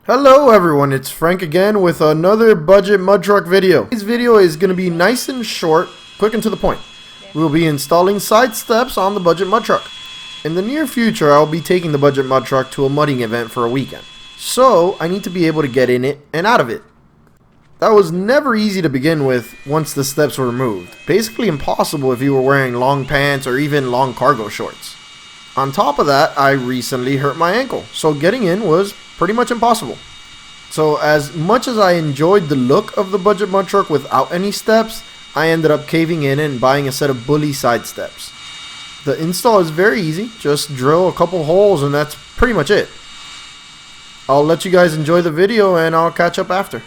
Hello everyone, it's Frank again with another budget mud truck video. This video is going to be nice and short, quick and to the point. We will be installing side steps on the budget mud truck. In the near future, I will be taking the budget mud truck to a mudding event for a weekend. So, I need to be able to get in it and out of it. That was never easy to begin with once the steps were removed. Basically impossible if you were wearing long pants or even long cargo shorts. On top of that, I recently hurt my ankle, so getting in was pretty much impossible. So as much as I enjoyed the look of the budget mud truck without any steps, I ended up caving in and buying a set of Bully side steps. The install is very easy, just drill a couple holes and that's pretty much it. I'll let you guys enjoy the video and I'll catch up after.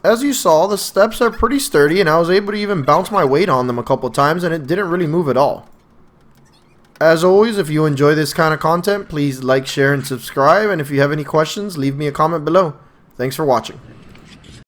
As you saw, the steps are pretty sturdy and I was able to even bounce my weight on them a couple times and it didn't really move at all. As always, if you enjoy this kind of content, please like, share, and subscribe, and if you have any questions, leave me a comment below. Thanks for watching.